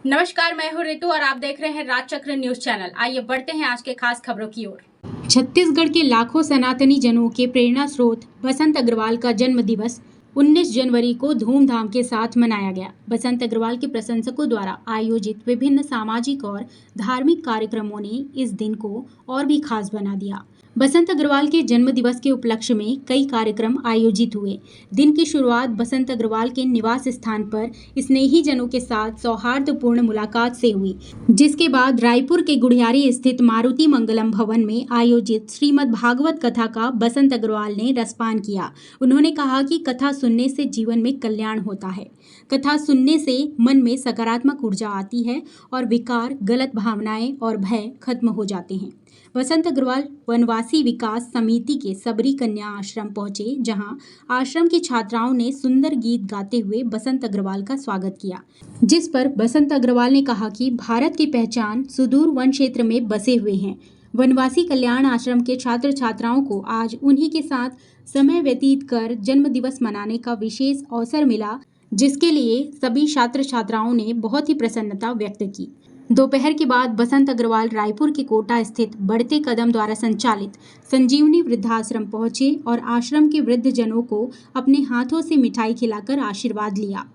नमस्कार, मैं हूं रितु और आप देख रहे हैं राजचक्र न्यूज चैनल। आइए बढ़ते हैं आज के खास खबरों की ओर। छत्तीसगढ़ के लाखों सनातनी जनों के प्रेरणा स्रोत बसंत अग्रवाल का जन्म दिवस 19 जनवरी को धूमधाम के साथ मनाया गया। बसंत अग्रवाल के प्रशंसकों द्वारा आयोजित विभिन्न सामाजिक और धार्मिक कार्यक्रमों ने इस दिन को और भी खास बना दिया। बसंत अग्रवाल के जन्म दिवस के उपलक्ष्य में कई कार्यक्रम आयोजित हुए। दिन की शुरुआत बसंत अग्रवाल के निवास स्थान पर स्नेही जनों के साथ सौहार्दपूर्ण मुलाकात से हुई, जिसके बाद रायपुर के गुढ़ियारी स्थित मारुति मंगलम भवन में आयोजित श्रीमद् भागवत कथा का बसंत अग्रवाल ने रसपान किया। उन्होंने कहा कि कथा सुनने से जीवन में कल्याण होता है। कथा सुनने से मन में सकारात्मक ऊर्जा आती है और विकार, गलत भावनाएं और भय खत्म हो जाते हैं। बसंत अग्रवाल वनवासी विकास समिति के सबरी कन्या आश्रम पहुंचे, जहां आश्रम की छात्राओं ने सुंदर गीत गाते हुए बसंत अग्रवाल का स्वागत किया, जिस पर बसंत अग्रवाल ने कहा कि भारत की पहचान सुदूर वन क्षेत्र में बसे हुए हैं। वनवासी कल्याण आश्रम के छात्र छात्राओं को आज उन्हीं के साथ समय व्यतीत कर जन्म दिवस मनाने का विशेष अवसर मिला, जिसके लिए सभी छात्र छात्राओं ने बहुत ही प्रसन्नता व्यक्त की। दोपहर के बाद बसंत अग्रवाल रायपुर के कोटा स्थित बढ़ते कदम द्वारा संचालित संजीवनी वृद्धाश्रम पहुंचे और आश्रम के वृद्ध जनों को अपने हाथों से मिठाई खिलाकर आशीर्वाद लिया।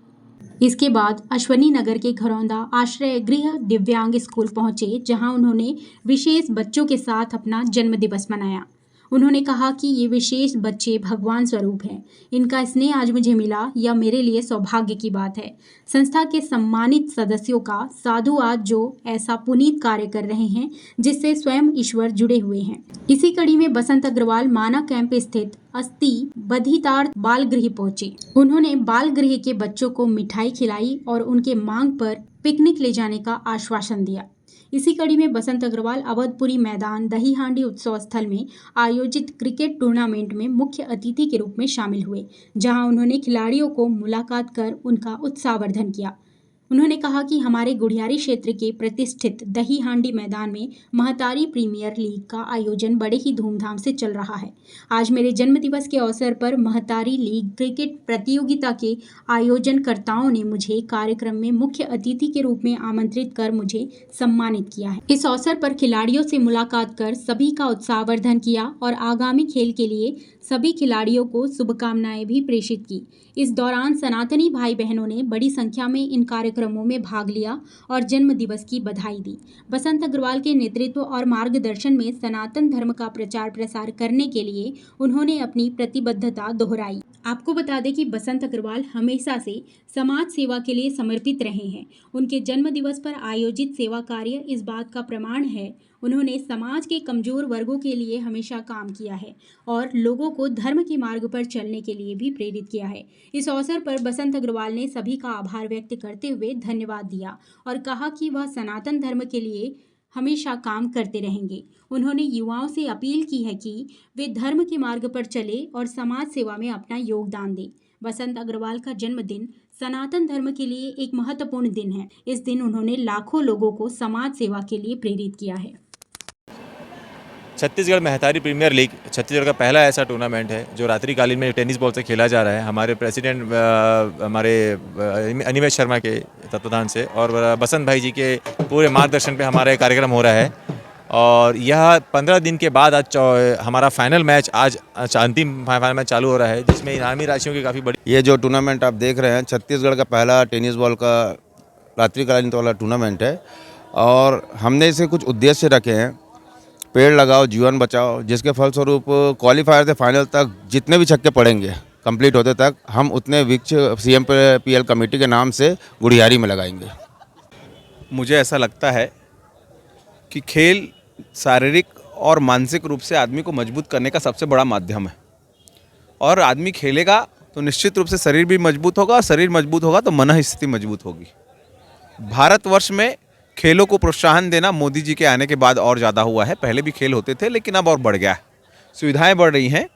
इसके बाद अश्वनी नगर के घरौंदा आश्रय गृह दिव्यांग स्कूल पहुंचे, जहां उन्होंने विशेष बच्चों के साथ अपना जन्म दिवस मनाया। उन्होंने कहा कि ये विशेष बच्चे भगवान स्वरूप हैं। इनका स्नेह आज मुझे मिला, यह मेरे लिए सौभाग्य की बात है। संस्था के सम्मानित सदस्यों का साधुवाद जो ऐसा पुनीत कार्य कर रहे हैं जिससे स्वयं ईश्वर जुड़े हुए हैं। इसी कड़ी में बसंत अग्रवाल माना कैंप स्थित अस्थि बधितार्थ बाल गृह पहुंचे। उन्होंने बाल गृह के बच्चों को मिठाई खिलाई और उनके मांग पर पिकनिक ले जाने का आश्वासन दिया। इसी कड़ी में बसंत अग्रवाल अवधपुरी मैदान दही हांडी उत्सव स्थल में आयोजित क्रिकेट टूर्नामेंट में मुख्य अतिथि के रूप में शामिल हुए, जहां उन्होंने खिलाड़ियों को मुलाकात कर उनका उत्साहवर्धन किया। उन्होंने कहा कि हमारे गुढ़ियारी क्षेत्र के प्रतिष्ठित दही हांडी मैदान में महतारी प्रीमियर लीग का आयोजन बड़े ही धूमधाम से चल रहा है। आज मेरे जन्मदिवस के अवसर पर महतारी लीग क्रिकेट प्रतियोगिता के आयोजनकर्ताओं ने मुझे कार्यक्रम में मुख्य अतिथि के रूप में आमंत्रित कर मुझे सम्मानित किया है। इस अवसर पर खिलाड़ियों से मुलाकात कर सभी का उत्साहवर्धन किया और आगामी खेल के लिए सभी खिलाड़ियों को शुभकामनाएं भी प्रेषित की। इस दौरान सनातनी भाई बहनों ने बड़ी संख्या में इन कार्यक्रमों में भाग लिया और जन्म दिवस की बधाई दी। बसंत अग्रवाल के नेतृत्व और मार्गदर्शन में सनातन धर्म का प्रचार प्रसार करने के लिए उन्होंने अपनी प्रतिबद्धता दोहराई। आपको बता दें कि बसंत अग्रवाल हमेशा से समाज सेवा के लिए समर्पित रहे हैं। उनके जन्म दिवस पर आयोजित सेवा कार्य इस बात का प्रमाण है। उन्होंने समाज के कमजोर वर्गों के लिए हमेशा काम किया है और लोगों को धर्म के मार्ग पर चलने के लिए भी प्रेरित किया है। इस अवसर पर बसंत अग्रवाल ने सभी का आभार व्यक्त करते हुए धन्यवाद दिया और कहा कि वह सनातन धर्म के लिए हमेशा काम करते रहेंगे। उन्होंने युवाओं से अपील की है कि वे धर्म के मार्ग पर चले और समाज सेवा में अपना योगदान दें। बसंत अग्रवाल का जन्मदिन सनातन धर्म के लिए एक महत्वपूर्ण दिन है। इस दिन उन्होंने लाखों लोगों को समाज सेवा के लिए प्रेरित किया है। छत्तीसगढ़ महतारी प्रीमियर लीग छत्तीसगढ़ का पहला ऐसा टूर्नामेंट है जो रात्रिकालीन में टेनिस बॉल से खेला जा रहा है। हमारे प्रेसिडेंट हमारे अनिमेश शर्मा के तत्वाधान से और बसंत भाई जी के पूरे मार्गदर्शन पे हमारा कार्यक्रम हो रहा है और यह 15 दिन के बाद आज हमारा फाइनल मैच आज अंतिम फाइनल मैच चालू हो रहा है, जिसमें इनामी राशियों की काफ़ी बड़ी। ये जो टूर्नामेंट आप देख रहे हैं छत्तीसगढ़ का पहला टेनिस बॉल का रात्रिकालीन वाला टूर्नामेंट है और हमने इसे कुछ उद्देश्य रखे हैं। पेड़ लगाओ जीवन बचाओ, जिसके फलस्वरूप क्वालिफायर से फाइनल तक जितने भी छक्के पड़ेंगे कंप्लीट होते तक हम उतने वृक्ष CMPL कमेटी के नाम से गुढ़ियारी में लगाएंगे। मुझे ऐसा लगता है कि खेल शारीरिक और मानसिक रूप से आदमी को मजबूत करने का सबसे बड़ा माध्यम है और आदमी खेलेगा तो निश्चित रूप से शरीर भी मजबूत होगा और शरीर मजबूत होगा तो मन स्थिति मजबूत होगी। भारतवर्ष में खेलों को प्रोत्साहन देना मोदी जी के आने के बाद और ज़्यादा हुआ है। पहले भी खेल होते थे लेकिन अब और बढ़ गया है, सुविधाएं बढ़ रही हैं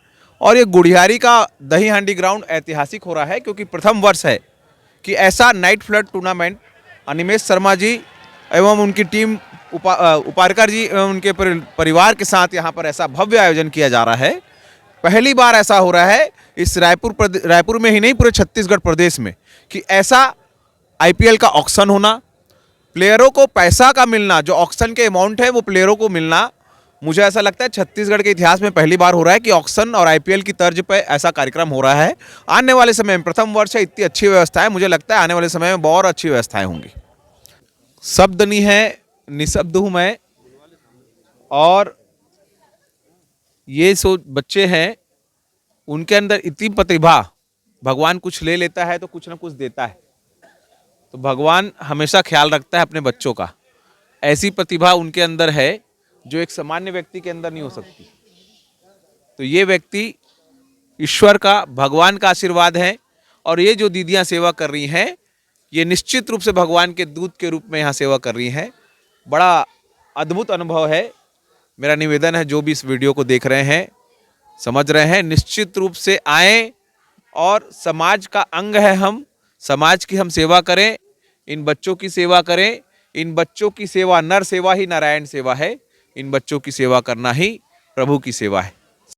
और ये गुढ़ियारी का दही हांडी ग्राउंड ऐतिहासिक हो रहा है क्योंकि प्रथम वर्ष है कि ऐसा night flood tournament Animesh Sharma ji एवं उनकी टीम उपारकर जी एवं उनके परिवार के साथ यहाँ पर ऐसा भव्य आयोजन किया जा रहा है। पहली बार ऐसा हो रहा है इस रायपुर में ही नहीं पूरे छत्तीसगढ़ प्रदेश में कि ऐसा IPL का ऑक्शन होना, प्लेयरों को पैसा का मिलना, जो ऑक्शन के अमाउंट है वो प्लेयरों को मिलना, मुझे ऐसा लगता है छत्तीसगढ़ के इतिहास में पहली बार हो रहा है कि ऑक्शन और आईपीएल की तर्ज पे ऐसा कार्यक्रम हो रहा है। आने वाले समय में, प्रथम वर्ष है, इतनी अच्छी व्यवस्था है, मुझे लगता है आने वाले समय में बहुत अच्छी व्यवस्थाएं होंगी। शब्द नहीं है, निशब्द हूं मैं। और ये बच्चे हैं, उनके अंदर इतनी प्रतिभा, भगवान कुछ ले लेता है तो कुछ ना कुछ देता है, तो भगवान हमेशा ख्याल रखता है अपने बच्चों का। ऐसी प्रतिभा उनके अंदर है जो एक सामान्य व्यक्ति के अंदर नहीं हो सकती। तो ये व्यक्ति ईश्वर का, भगवान का आशीर्वाद है। और ये जो दीदियां सेवा कर रही हैं, ये निश्चित रूप से भगवान के दूत के रूप में यहाँ सेवा कर रही हैं। बड़ा अद्भुत अनुभव है। मेरा निवेदन है, जो भी इस वीडियो को देख रहे हैं, समझ रहे हैं, निश्चित रूप से आएँ और समाज का अंग है हम, समाज की हम सेवा करें, इन बच्चों की सेवा करें। इन बच्चों की सेवा, नर सेवा ही नारायण सेवा है। इन बच्चों की सेवा करना ही प्रभु की सेवा है।